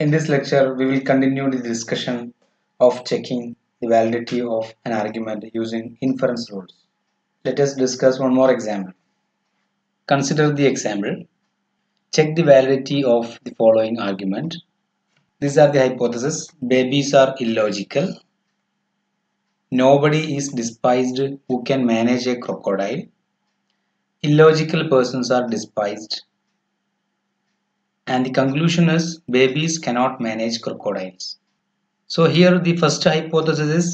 In this lecture, we will continue the discussion of checking the validity of an argument using inference rules. Let us discuss one more example. Consider the example. Check the validity of the following argument. These are the hypotheses. Babies are illogical. Nobody is despised who can manage a crocodile. Illogical persons are despised. And the conclusion is babies cannot manage crocodiles. So here the first hypothesis is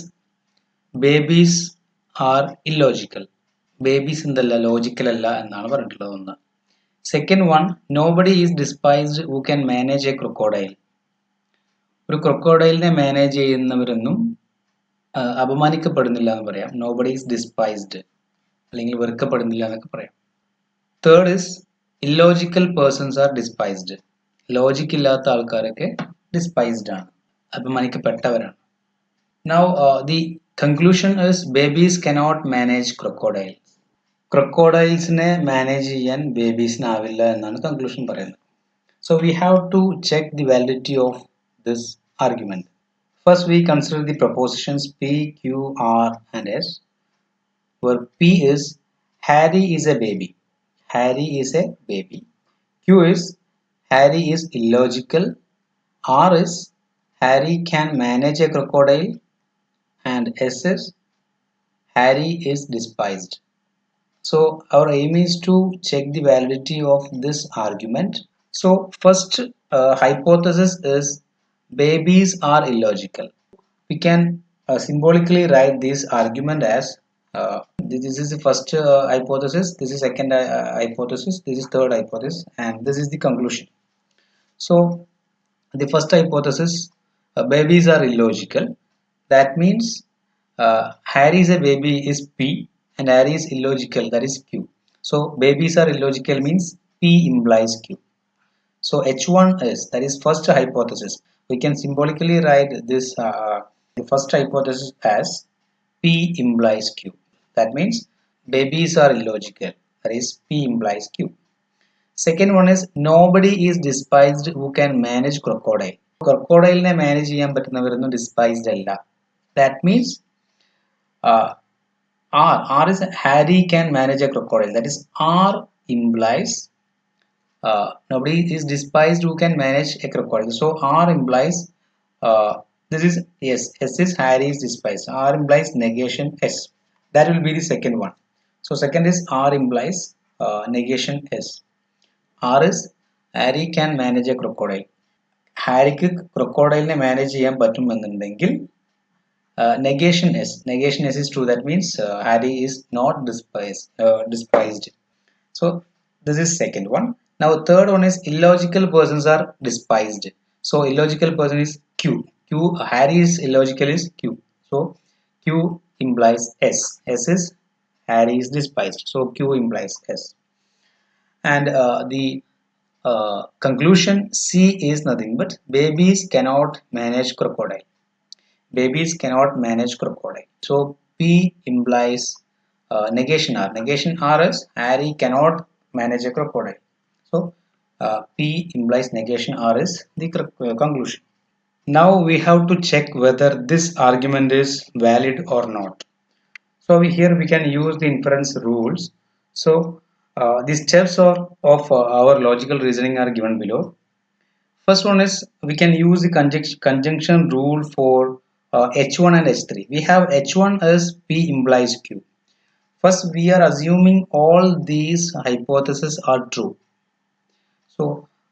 babies are illogical. Babies in the logical alla എന്നാണ് പറഞ്ഞിട്ടുള്ളത് ഒന്ന്. Second one, nobody is despised who can manage a crocodile. ഒരു ക്രൊക്കോഡൈലിനെ manage ചെയ്യുന്നവരൊന്നും അപമാനിക്കപ്പെടുന്നില്ല എന്ന് പറയാം. Nobody is despised അല്ലെങ്കിൽ വെറുക്കപ്പെടുന്നില്ല എന്നൊക്കെ പറയാം. Third is illogical persons are despised. Logic ഇല്ലാത്ത ആൾക്കാരൊക്കെ ഡിസ്പൈസ്ഡ് ആണ്, അപമാനിക്കപ്പെട്ടവരാണ്. Now the conclusion is babies cannot manage crocodiles. ക്രൊക്കോഡൈൽസിനെ മാനേജ് ചെയ്യാൻ ബേബീസിന് ആവില്ല എന്നാണ് കൺക്ലൂഷൻ പറയുന്നത്. So we have to check the validity of this argument. First we consider the propositions P, Q, R and S, where P is Harry is a baby. Harry is a baby. Q is Harry is illogical. R is Harry can manage a crocodile. And S is Harry is despised. So our aim is to check the validity of this argument. So first hypothesis is babies are illogical. We can symbolically write this argument as this is the first hypothesis, this is second hypothesis, this is third hypothesis, and this is the conclusion. So the first hypothesis, babies are illogical. That means Harry is a baby is P and Harry is illogical, that is Q. So babies are illogical means P implies Q. So H1 is, that is first hypothesis. We can symbolically write this the first hypothesis as P implies Q. That means babies are illogical, that is P implies Q. Second one is nobody is despised who can manage crocodile. ക്രൊക്കോഡൈലിനെ manage ചെയ്യാൻ പറ്റുന്നവരൊന്നും despised അല്ല. That means R is Harry can manage a crocodile. That is R implies nobody is despised who can manage a crocodile. So R implies this is yes, S is Harry is despised. R implies negation S. That will be the second one. So second is R implies negation S. R is Harry can manage a crocodile. ഹാരിക്ക് ക്രൊക്കോഡൈലിനെ manage ചെയ്യാൻ പറ്റുമെന്നുണ്ടെങ്കിൽ negation S is true. That means Harry is not despised. So this is second one. Now third one is illogical persons are despised. So illogical person is Q. Harry is illogical is Q. So Q implies S. S is Harry is despised. So Q implies S. And the conclusion C is nothing but babies cannot manage crocodile. Babies cannot manage crocodile. So P implies negation R. Negation R is Harry cannot manage a crocodile. So P implies negation R is the conclusion. Now we have to check whether this argument is valid or not. So here we can use the inference rules. So the steps of our logical reasoning are given below. First one is we can use the conjunction rule for H1 and H3. We have H1 as P implies Q. First we are assuming all these hypotheses are true. So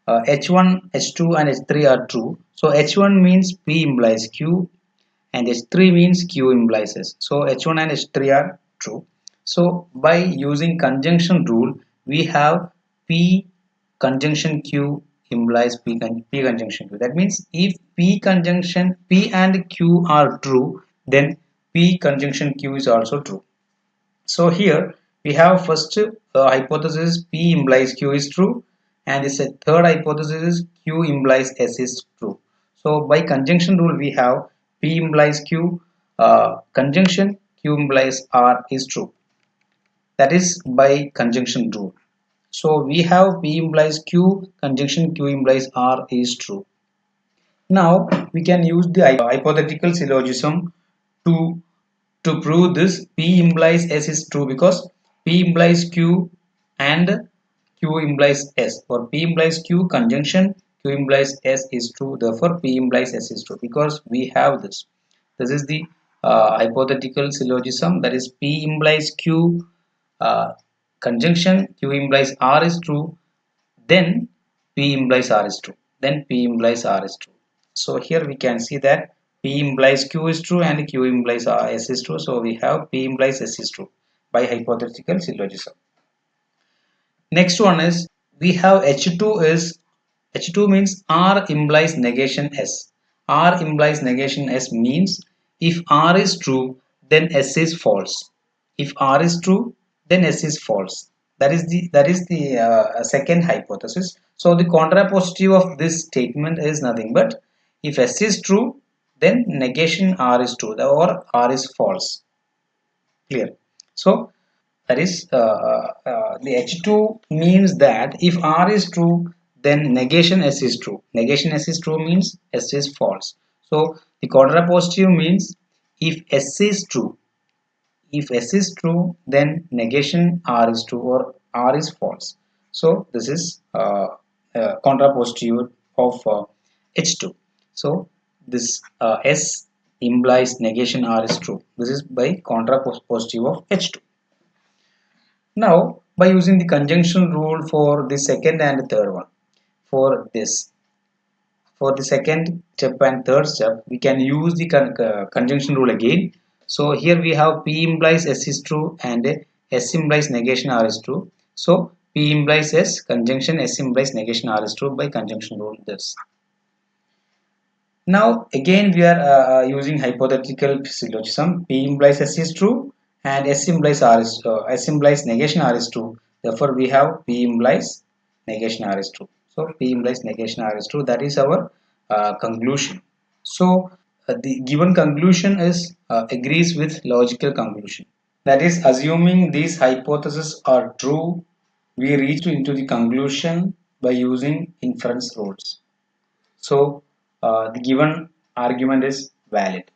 H1, H2 and H3 are true. So H1 means P implies Q and H3 means Q implies S. So H1 and H3 are true. So by using conjunction rule we have P conjunction Q implies P conjunction Q. That means if P conjunction P and Q are true, then P conjunction Q is also true. So here we have first hypothesis P implies Q is true, and this third hypothesis is Q implies S is true. So by conjunction rule we have P implies Q conjunction Q implies R is true. That is by conjunction rule. So we have P implies Q conjunction Q implies R is true. Now we can use the hypothetical syllogism to prove this. P implies S is true because P implies Q and Q implies S. For P implies Q conjunction, Q implies S is true. Therefore, P implies S is true because we have this. This is the hypothetical syllogism, that is P implies Q uh, conjunction, Q implies R is true, then P implies R is true. Then P implies R is true. So here we can see that P implies Q is true and Q implies S is true. So we have P implies S is true by hypothetical syllogism. Next one is we have H2 means R implies negation S. R implies negation S means if R is true, then S is false. If R is true, then S is false. That is the second hypothesis. So the contrapositive of this statement is nothing but if S is true, then negation R is true or R is false. Clear? So that is the H2 means that if R is true, then negation S is true. Negation S is true means S is false. So the contrapositive means if S is true, if S is true, then negation R is true or R is false. So this is contrapositive of H2. So this S implies negation R is true. This is by contrapositive of H2. Now, by using the conjunction rule for the second and third one, for this, for the second step and third step, we can use the conjunction rule again. So here we have P implies S is true and S implies negation R is true. So P implies S, conjunction S implies negation R is true by conjunction rule this. Now again we are using hypothetical syllogism. P implies S is true and S implies S implies negation R is true. Therefore we have P implies negation R is true. So P implies negation R is true. That is our conclusion. So the given conclusion is agrees with logical conclusion. That is, assuming these hypotheses are true, we reach into the conclusion by using inference rules. So the given argument is valid.